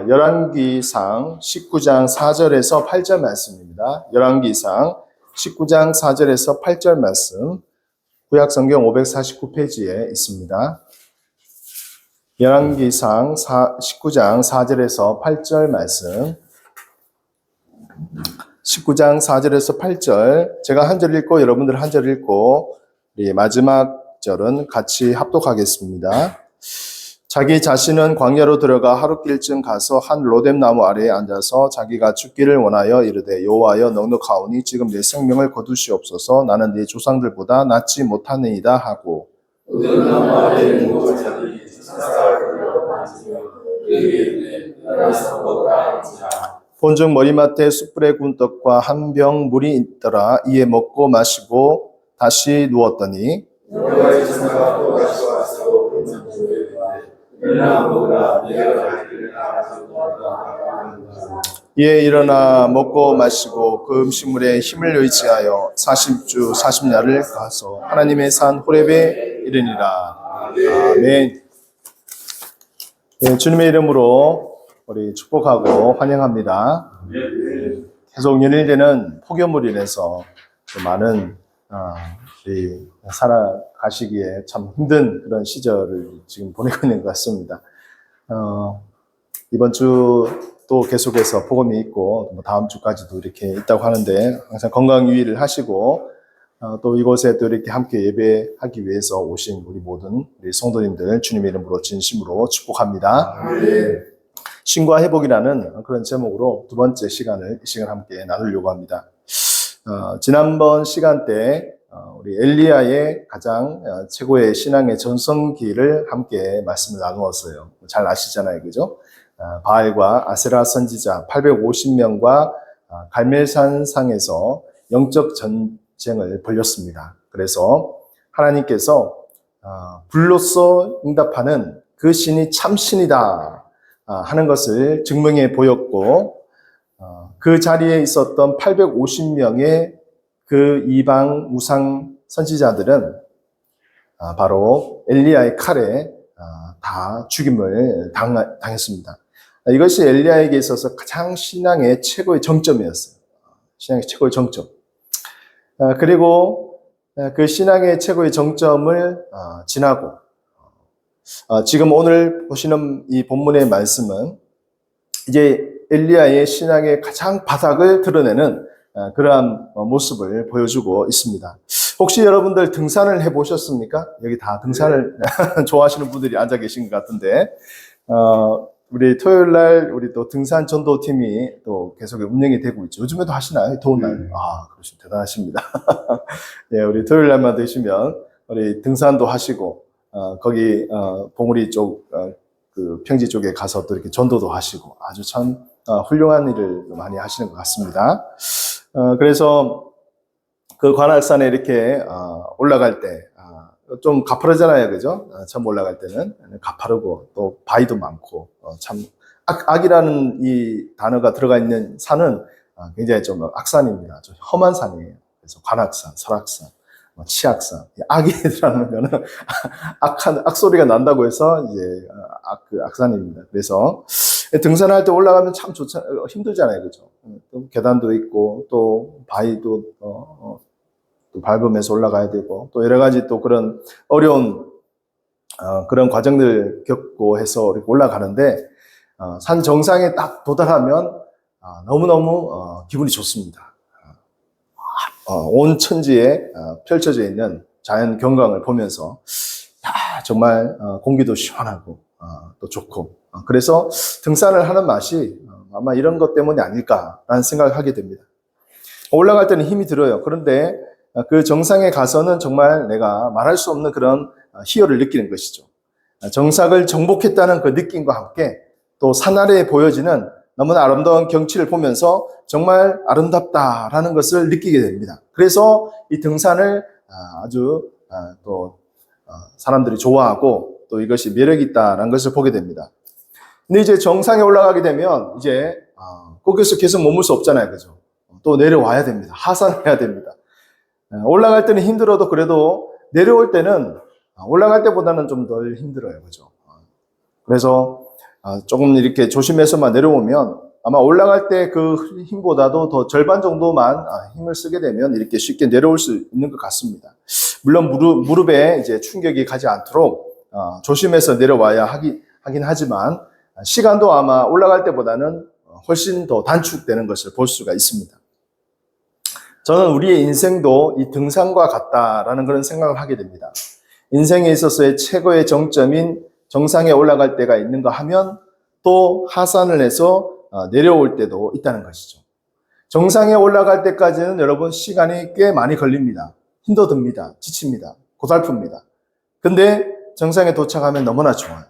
열왕기상 19장 4절에서 8절 말씀입니다. 열왕기상 19장 4절에서 8절 말씀, 구약성경 549페이지에 있습니다. 열왕기상 19장 4절에서 8절 말씀, 19장 4절에서 8절, 제가 한 절 읽고 여러분들 한 절 읽고 우리 마지막 절은 같이 합독하겠습니다. 자기 자신은 광야로 들어가 하룻길쯤 가서 한 로뎀 나무 아래에 앉아서 자기가 죽기를 원하여 이르되 여호와여 넉넉하오니 지금 내 생명을 거두시옵소서. 나는 네 조상들보다 낫지 못하느니라 하고, 본즉 머리맡에 숯불에 구운 떡과 한 병 물이 있더라. 이에 먹고 마시고 다시 누웠더니 이에 일어나 먹고 마시고 그 음식물에 힘을 의지하여 40주 40야를 가서 하나님의 산 호렙에 이르니라. 아멘. 네, 주님의 이름으로 우리 축복하고 환영합니다. 계속 연일되는 폭염으로 인해서 많은 우리 살아가시기에 참 힘든 그런 시절을 지금 보내고 있는 것 같습니다. 이번 주도 계속해서 복음이 있고 다음 주까지도 이렇게 있다고 하는데 항상 건강 유의를 하시고 또 이곳에 또 이렇게 함께 예배하기 위해서 오신 우리 모든 우리 성도님들 주님의 이름으로 진심으로 축복합니다. 신과 회복이라는 그런 제목으로 두 번째 시간을 이 시간 함께 나누려고 합니다. 지난번 시간 때 우리 엘리야의 가장 최고의 신앙의 전성기를 함께 말씀을 나누었어요. 잘 아시잖아요, 그죠? 바알과 아세라 선지자 850명과 갈멜산 상에서 영적 전쟁을 벌였습니다. 그래서 하나님께서 불로써 응답하는 그 신이 참 신이다 하는 것을 증명해 보였고, 그 자리에 있었던 850명의 그 이방 우상 선지자들은 바로 엘리야의 칼에 다 죽임을 당했습니다. 이것이 엘리야에게 있어서 가장 신앙의 최고의 정점이었어요. 신앙의 최고의 정점. 그리고 그 신앙의 최고의 정점을 지나고 지금 오늘 보시는 이 본문의 말씀은 이제 엘리야의 신앙의 가장 바닥을 드러내는 그러한 모습을 보여주고 있습니다. 혹시 여러분들 등산을 해보셨습니까? 여기 다 등산을 좋아하시는 분들이 앉아 계신 것 같은데, 우리 토요일 날 우리 또 등산 전도팀이 또 계속 운영이 되고 있죠. 요즘에도 하시나요? 더운 날? 그러시면 대단하십니다. 네, 우리 토요일 날만 되시면 우리 등산도 하시고, 거기 봉우리 쪽, 그 평지 쪽에 가서 또 이렇게 전도도 하시고 아주 참 훌륭한 일을 많이 하시는 것 같습니다. 그래서 그 관악산에 이렇게 올라갈 때 좀 가파르잖아요, 그죠? 처음 올라갈 때는 가파르고 또 바위도 많고 참 악이라는 이 단어가 들어가 있는 산은 굉장히 좀 악산입니다. 좀 험한 산이에요. 그래서 관악산, 설악산, 치악산, 악이 들어가는 거는 악소리가 난다고 해서 이제 악산입니다. 그래서 등산할 때 올라가면 참 힘들잖아요, 그죠? 또 계단도 있고 또 바위도 또 밟으면서 올라가야 되고 또 여러 가지 또 그런 어려운 그런 과정들 겪고 해서 이렇게 올라가는데 산 정상에 딱 도달하면 너무너무 기분이 좋습니다. 온 천지에 펼쳐져 있는 자연 경관을 보면서 정말 공기도 시원하고 또 좋고 그래서 등산을 하는 맛이 아마 이런 것 때문이 아닐까라는 생각을 하게 됩니다. 올라갈 때는 힘이 들어요. 그런데 그 정상에 가서는 정말 내가 말할 수 없는 그런 희열을 느끼는 것이죠. 정상을 정복했다는 그 느낌과 함께 또 산 아래에 보여지는 너무나 아름다운 경치를 보면서 정말 아름답다라는 것을 느끼게 됩니다. 그래서 이 등산을 아주 또 사람들이 좋아하고 또 이것이 매력이 있다라는 것을 보게 됩니다. 근데 이제 정상에 올라가게 되면 이제 거기서 계속 머물 수 없잖아요, 그죠? 또 내려와야 됩니다. 하산해야 됩니다. 올라갈 때는 힘들어도 그래도 내려올 때는 올라갈 때보다는 좀 덜 힘들어요, 그죠? 그래서 조금 이렇게 조심해서만 내려오면 아마 올라갈 때 그 힘보다도 더 절반 정도만 힘을 쓰게 되면 이렇게 쉽게 내려올 수 있는 것 같습니다. 물론 무릎에 이제 충격이 가지 않도록 조심해서 내려와야 하긴 하지만 시간도 아마 올라갈 때보다는 훨씬 더 단축되는 것을 볼 수가 있습니다. 저는 우리의 인생도 이 등산과 같다라는 그런 생각을 하게 됩니다. 인생에 있어서의 최고의 정점인 정상에 올라갈 때가 있는가 하면 또 하산을 해서 내려올 때도 있다는 것이죠. 정상에 올라갈 때까지는 여러분 시간이 꽤 많이 걸립니다. 힘도 듭니다. 지칩니다. 고달픕니다. 근데 정상에 도착하면 너무나 좋아요.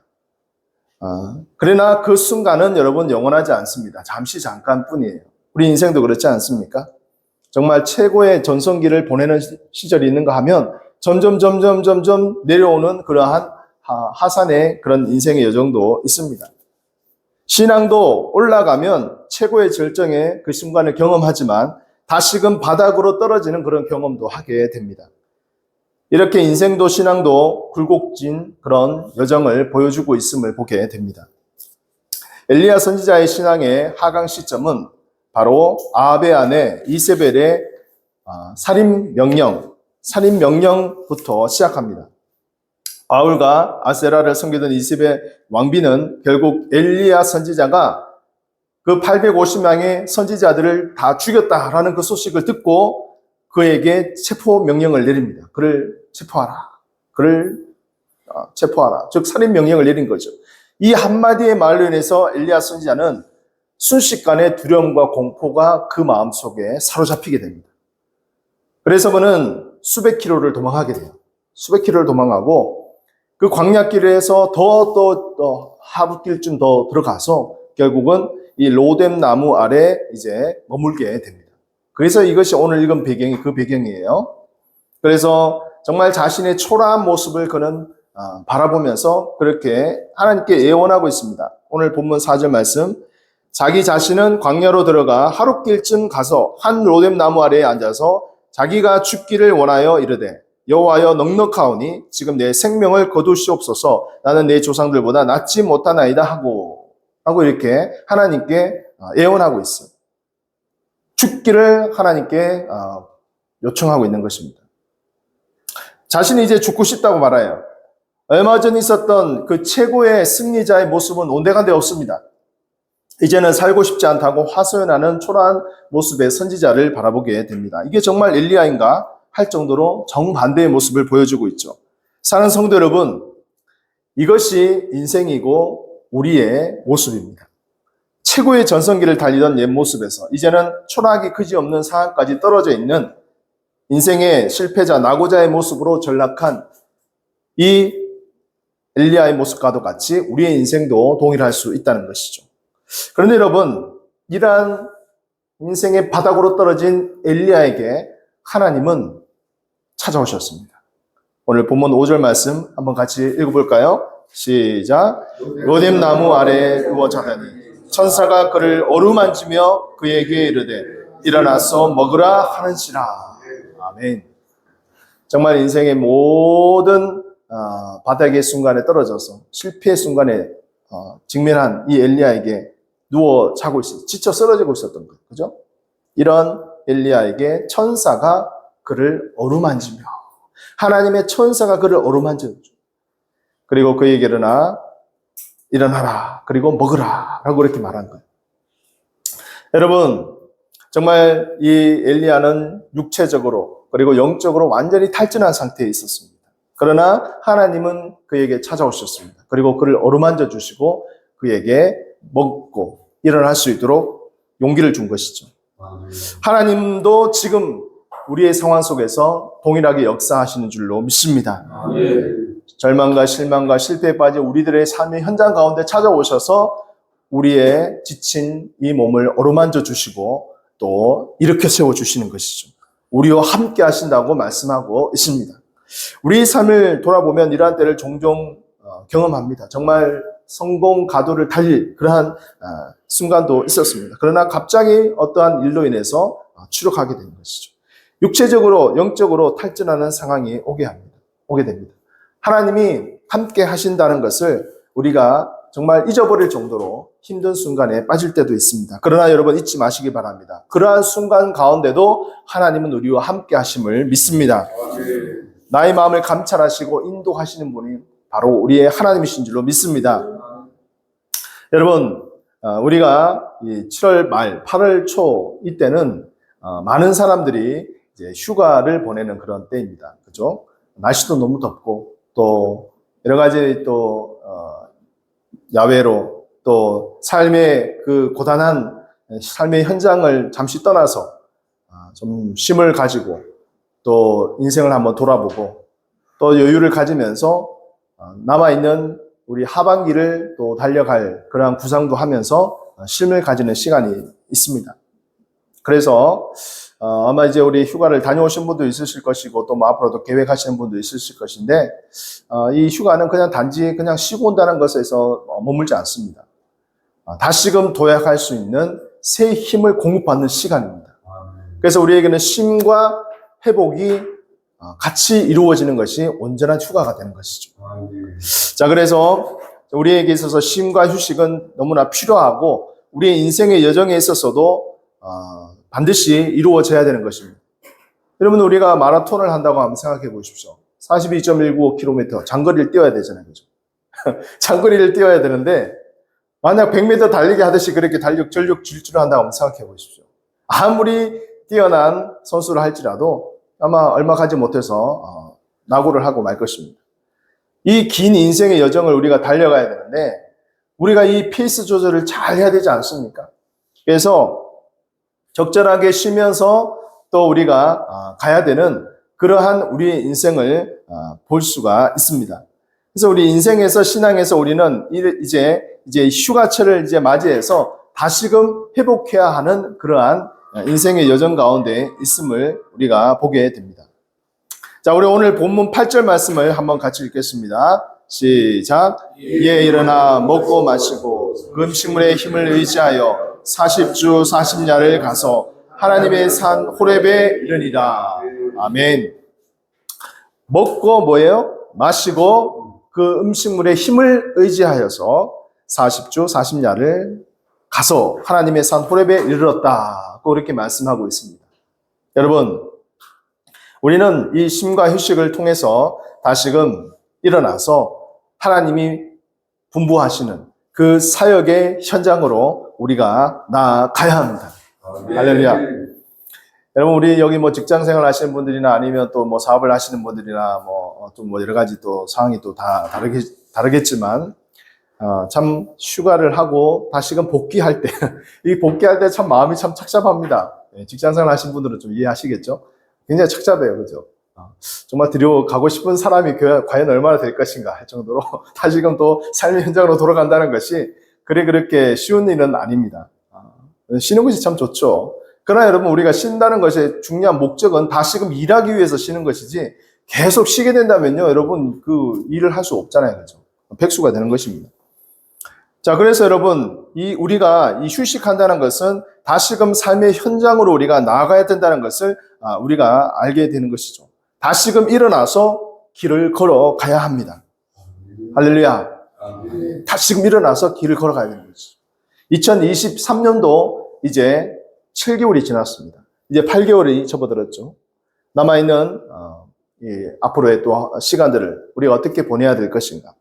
그러나 그 순간은 여러분 영원하지 않습니다. 잠깐뿐이에요. 우리 인생도 그렇지 않습니까? 정말 최고의 전성기를 보내는 시절이 있는가 하면 점점 내려오는 그러한 하산의 그런 인생의 여정도 있습니다. 신앙도 올라가면 최고의 절정의 그 순간을 경험하지만 다시금 바닥으로 떨어지는 그런 경험도 하게 됩니다. 이렇게 인생도 신앙도 굴곡진 그런 여정을 보여주고 있음을 보게 됩니다. 엘리야 선지자의 신앙의 하강 시점은 바로 아합의 아내 이세벨의 살인 명령부터 시작합니다. 바울과 아세라를 섬기던 이세벨 왕비는 결국 엘리야 선지자가 그 850명의 선지자들을 다 죽였다라는 그 소식을 듣고 그에게 체포 명령을 내립니다. 그를 체포하라. 즉 살인 명령을 내린 거죠. 이 한마디의 말로 인해서 엘리야 선지자는 순식간에 두려움과 공포가 그 마음속에 사로잡히게 됩니다. 그래서 그는 수백 킬로를 도망하게 돼요. 수백 킬로를 도망하고 그 광야길에서 더 하루길쯤 더 들어가서 결국은 이 로뎀 나무 아래 이제 머물게 됩니다. 그래서 이것이 오늘 읽은 배경이 그 배경이에요. 그래서 정말 자신의 초라한 모습을 그는 바라보면서 그렇게 하나님께 예언하고 있습니다. 오늘 본문 4절 말씀. 자기 자신은 광야로 들어가 하루길쯤 가서 한 로뎀 나무 아래에 앉아서 자기가 죽기를 원하여 이르되 여호와여 넉넉하오니 지금 내 생명을 거두시옵소서. 나는 내 조상들보다 낫지 못하나이다 하고 이렇게 하나님께 예언하고 있어요. 죽기를 하나님께 요청하고 있는 것입니다. 자신이 이제 죽고 싶다고 말해요. 얼마 전 있었던 그 최고의 승리자의 모습은 온데간데 없습니다. 이제는 살고 싶지 않다고 하소연하는 초라한 모습의 선지자를 바라보게 됩니다. 이게 정말 엘리야인가 할 정도로 정반대의 모습을 보여주고 있죠. 사는 성도 여러분, 이것이 인생이고 우리의 모습입니다. 최고의 전성기를 달리던 옛 모습에서 이제는 초라하기 그지없는 상황까지 떨어져 있는 인생의 실패자, 낙오자의 모습으로 전락한 이 엘리야의 모습과도 같이 우리의 인생도 동일할 수 있다는 것이죠. 그런데 여러분, 이러한 인생의 바닥으로 떨어진 엘리야에게 하나님은 찾아오셨습니다. 오늘 본문 5절 말씀 한번 같이 읽어볼까요? 시작. 로뎀 나무 아래에 누워 자다니 천사가 그를 어루만지며 그에게 이르되 일어나서 먹으라 하는지라. 아멘. 정말 인생의 모든 바닥의 순간에 떨어져서 실패의 순간에 직면한 이 엘리야에게 누워 자고 있었어요. 지쳐 쓰러지고 있었던 거예요. 그죠? 이런 엘리야에게 천사가 그를 어루만지며 하나님의 천사가 그를 어루만져줘. 그리고 그에게 일어나라. 그리고 먹으라. 라고 이렇게 말한 거예요. 여러분, 정말 이 엘리야는 육체적으로 그리고 영적으로 완전히 탈진한 상태에 있었습니다. 그러나 하나님은 그에게 찾아오셨습니다. 그리고 그를 어루만져 주시고 그에게 먹고 일어날 수 있도록 용기를 준 것이죠. 하나님도 지금 우리의 상황 속에서 동일하게 역사하시는 줄로 믿습니다. 절망과 실망과 실패에 빠진 우리들의 삶의 현장 가운데 찾아오셔서 우리의 지친 이 몸을 어루만져 주시고 또 일으켜 세워 주시는 것이죠. 우리와 함께 하신다고 말씀하고 있습니다. 우리의 삶을 돌아보면 이러한 때를 종종 경험합니다. 정말 성공 가도를 달릴 그러한 순간도 있었습니다. 그러나 갑자기 어떠한 일로 인해서 추락하게 되는 것이죠. 육체적으로 영적으로 탈진하는 상황이 오게 됩니다. 하나님이 함께 하신다는 것을 우리가 정말 잊어버릴 정도로 힘든 순간에 빠질 때도 있습니다. 그러나 여러분 잊지 마시기 바랍니다. 그러한 순간 가운데도 하나님은 우리와 함께 하심을 믿습니다. 나의 마음을 감찰하시고 인도하시는 분이 바로 우리의 하나님이신 줄로 믿습니다. 여러분, 우리가 7월 말, 8월 초 이때는 많은 사람들이 이제 휴가를 보내는 그런 때입니다. 그죠? 날씨도 너무 덥고 또 여러 가지 또 야외로 또 삶의 그 고단한 삶의 현장을 잠시 떠나서 좀 쉼을 가지고 또 인생을 한번 돌아보고 또 여유를 가지면서 남아있는 우리 하반기를 또 달려갈 그러한 구상도 하면서 쉼을 가지는 시간이 있습니다. 그래서 아마 이제 우리 휴가를 다녀오신 분도 있으실 것이고 또 뭐 앞으로도 계획하시는 분도 있으실 것인데 이 휴가는 그냥 단지 그냥 쉬고 온다는 것에서 머물지 않습니다. 다시금 도약할 수 있는 새 힘을 공급받는 시간입니다. 그래서 우리에게는 쉼과 회복이 같이 이루어지는 것이 온전한 휴가가 되는 것이죠. 자, 그래서 우리에게 있어서 쉼과 휴식은 너무나 필요하고 우리의 인생의 여정에 있어서도 반드시 이루어져야 되는 것입니다. 여러분, 우리가 마라톤을 한다고 한번 생각해 보십시오. 42.195km 장거리를 뛰어야 되잖아요. 그죠? 장거리를 뛰어야 되는데 만약 100m 달리기 하듯이 그렇게 전력 질주를 한다고 한번 생각해 보십시오. 아무리 뛰어난 선수를 할지라도 아마 얼마 가지 못해서 낙오를 하고 말 것입니다. 이 긴 인생의 여정을 우리가 달려가야 되는데 우리가 이 페이스 조절을 잘 해야 되지 않습니까? 그래서 적절하게 쉬면서 또 우리가 가야 되는 그러한 우리의 인생을 볼 수가 있습니다. 그래서 우리 인생에서 신앙에서 우리는 이제 휴가철을 이제 맞이해서 다시금 회복해야 하는 그러한 인생의 여정 가운데 있음을 우리가 보게 됩니다. 자, 우리 오늘 본문 8절 말씀을 한번 같이 읽겠습니다. 시작. 이에 일어나 먹고 마시고 그 음식물의 힘을 의지하여 40주 40야를 가서 하나님의 산 호렙에 이르니라. 아멘. 먹고 뭐예요? 마시고 그 음식물의 힘을 의지하여서 40주 40야를 가서 하나님의 산 호렙에 이르렀다. 그렇게 말씀하고 있습니다. 여러분, 우리는 이 쉼과 휴식을 통해서 다시금 일어나서 하나님이 분부하시는 그 사역의 현장으로 우리가 나아가야 합니다. 할렐루야. 여러분, 우리 여기 뭐 직장 생활 하시는 분들이나 아니면 또 뭐 사업을 하시는 분들이나 또 뭐 여러 가지 또 상황이 또 다 다르겠지만, 참 휴가를 하고 다시금 복귀할 때, 이 복귀할 때 참 마음이 참 착잡합니다. 직장 생활 하시는 분들은 좀 이해하시겠죠? 굉장히 착잡해요. 그죠? 정말 데려가고 싶은 사람이 과연 얼마나 될 것인가 할 정도로 다시금 또 삶의 현장으로 돌아간다는 것이 그렇게 쉬운 일은 아닙니다. 쉬는 것이 참 좋죠. 그러나 여러분, 우리가 쉰다는 것의 중요한 목적은 다시금 일하기 위해서 쉬는 것이지 계속 쉬게 된다면요, 여러분 그 일을 할 수 없잖아요. 그죠? 백수가 되는 것입니다. 자, 그래서 여러분, 우리가 휴식한다는 것은 다시금 삶의 현장으로 우리가 나아가야 된다는 것을 우리가 알게 되는 것이죠. 다시금 일어나서 길을 걸어가야 합니다. 할렐루야. 다시금 일어나서 길을 걸어가야 되는 것이죠. 2023년도 이제 7개월이 지났습니다. 이제 8개월이 접어들었죠. 남아있는 앞으로의 또 시간들을 우리가 어떻게 보내야 될 것인가.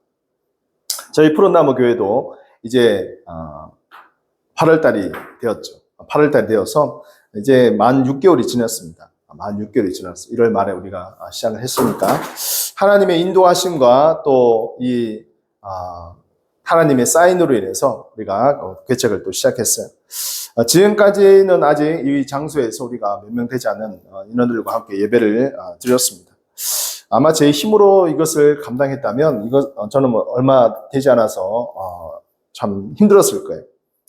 저희 푸른나무 교회도 이제 8월달이 되었죠. 8월달이 되어서 이제 만 6개월이 지났습니다. 만 6개월이 지났어요. 1월 말에 우리가 시작을 했으니까 하나님의 인도하심과 또 이 하나님의 사인으로 인해서 우리가 개척을 또 시작했어요. 지금까지는 아직 이 장소에서 우리가 몇 명 되지 않는 인원들과 함께 예배를 드렸습니다. 아마 제 힘으로 이것을 감당했다면 저는 얼마 되지 않아서 참 힘들었을 거예요.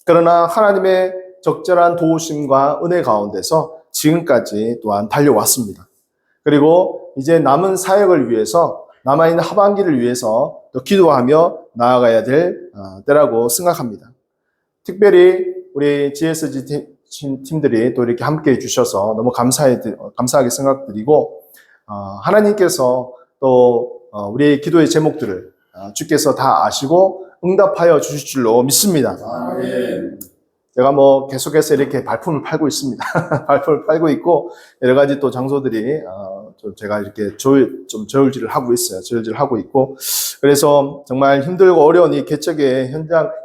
그러나 하나님의 적절한 도우심과 은혜 가운데서 지금까지 또한 달려왔습니다. 그리고 이제 남은 사역을 위해서 남아있는 하반기를 위해서 또 기도하며 나아가야 될 때라고 생각합니다. 특별히 우리 GSG 팀들이 또 이렇게 함께 해주셔서 너무 감사하게 생각드리고 하나님께서 또 우리의 기도의 제목들을 주께서 다 아시고 응답하여 주실 줄로 믿습니다. 아멘. 제가 뭐 계속해서 이렇게 발품을 팔고 있습니다. 발품을 팔고 있고 여러 가지 또 장소들이 좀 제가 이렇게 좀 저울질을 하고 있어요. 저울질을 하고 있고 그래서 정말 힘들고 어려운 이 개척의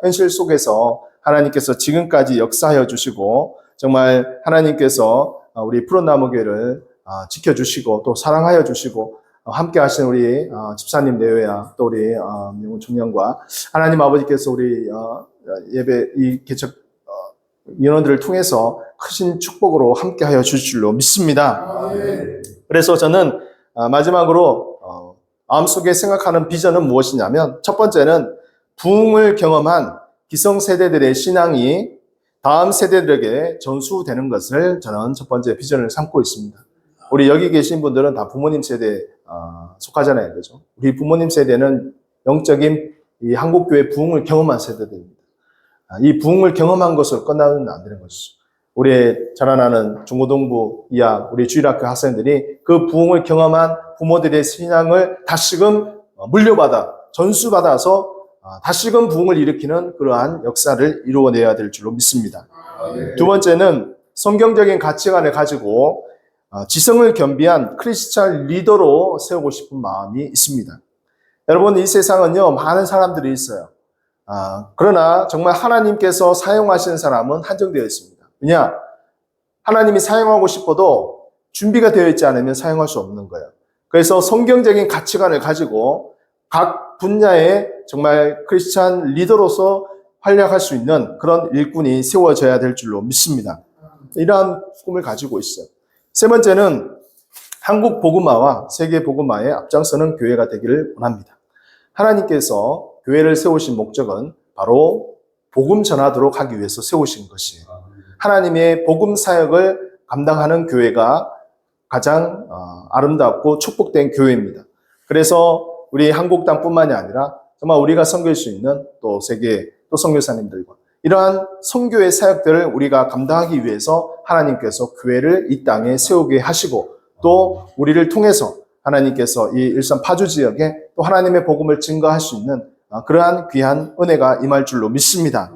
현실 속에서 하나님께서 지금까지 역사하여 주시고 정말 하나님께서 우리 푸른나무교회를 지켜주시고 또 사랑하여 주시고 함께 하신 우리 집사님 내외야 또 우리 명훈 총장과 하나님 아버지께서 우리 예배 이 개척 인원들을 통해서 크신 축복으로 함께하여 주실 줄로 믿습니다. 그래서 저는 마지막으로 마음속에 생각하는 비전은 무엇이냐면 첫 번째는 부흥을 경험한 기성세대들의 신앙이 다음 세대들에게 전수되는 것을 저는 첫 번째 비전을 삼고 있습니다. 우리 여기 계신 분들은 다 부모님 세대에 속하잖아요. 그죠? 우리 부모님 세대는 영적인 이 한국교회 부흥을 경험한 세대들입니다. 이 부흥을 경험한 것으로 끝나면 안 되는 것이죠. 우리 자라나는 중고등부 이하 우리 주일학교 학생들이 그 부흥을 경험한 부모들의 신앙을 다시금 물려받아 전수받아서 다시금 부흥을 일으키는 그러한 역사를 이루어내야 될 줄로 믿습니다. 두 번째는 성경적인 가치관을 가지고 지성을 겸비한 크리스찬 리더로 세우고 싶은 마음이 있습니다. 여러분 이 세상은요 많은 사람들이 있어요. 그러나 정말 하나님께서 사용하시는 사람은 한정되어 있습니다. 왜냐? 하나님이 사용하고 싶어도 준비가 되어 있지 않으면 사용할 수 없는 거예요. 그래서 성경적인 가치관을 가지고 각 분야에 정말 크리스찬 리더로서 활약할 수 있는 그런 일꾼이 세워져야 될 줄로 믿습니다. 이러한 꿈을 가지고 있어요. 세 번째는 한국 복음화와 세계 복음화에 앞장서는 교회가 되기를 원합니다. 하나님께서 교회를 세우신 목적은 바로 복음 전하도록 하기 위해서 세우신 것이에요. 하나님의 복음 사역을 감당하는 교회가 가장 아름답고 축복된 교회입니다. 그래서 우리 한국 땅뿐만이 아니라 정말 우리가 섬길 수 있는 또 세계 또 선교사님들과 이러한 선교의 사역들을 우리가 감당하기 위해서 하나님께서 교회를 이 땅에 세우게 하시고 또 우리를 통해서 하나님께서 이 일산 파주 지역에 또 하나님의 복음을 증거할 수 있는 그러한 귀한 은혜가 임할 줄로 믿습니다.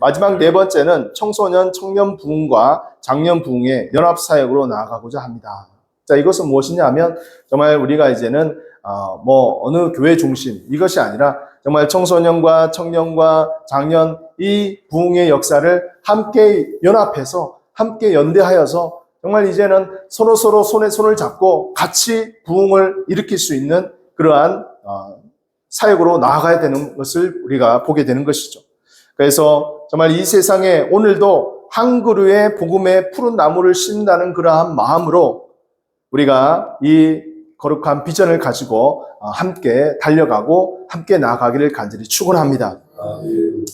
마지막 네 번째는 청소년 청년 부흥과 장년 부흥의 연합 사역으로 나아가고자 합니다. 자, 이것은 무엇이냐 하면 정말 우리가 이제는 어느 교회 중심 이것이 아니라 정말 청소년과 청년과 장년 이 부흥의 역사를 함께 연합해서 함께 연대하여서 정말 이제는 서로 손에 손을 잡고 같이 부흥을 일으킬 수 있는 그러한 사역으로 나아가야 되는 것을 우리가 보게 되는 것이죠. 그래서 정말 이 세상에 오늘도 한 그루의 복음의 푸른 나무를 심는다는 그러한 마음으로 우리가 이 거룩한 비전을 가지고 함께 달려가고 함께 나아가기를 간절히 축원합니다.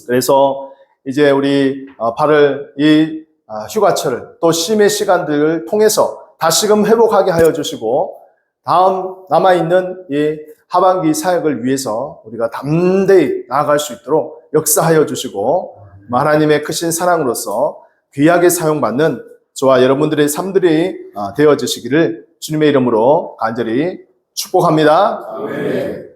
그래서 이제 우리 8월 이 휴가철을 또 쉼의 시간들을 통해서 다시금 회복하게 하여 주시고 다음 남아있는 이 하반기 사역을 위해서 우리가 담대히 나아갈 수 있도록 역사하여 주시고 하나님의 크신 사랑으로서 귀하게 사용받는 저와 여러분들의 삶들이 되어지시기를 주님의 이름으로 간절히 축복합니다. 아멘.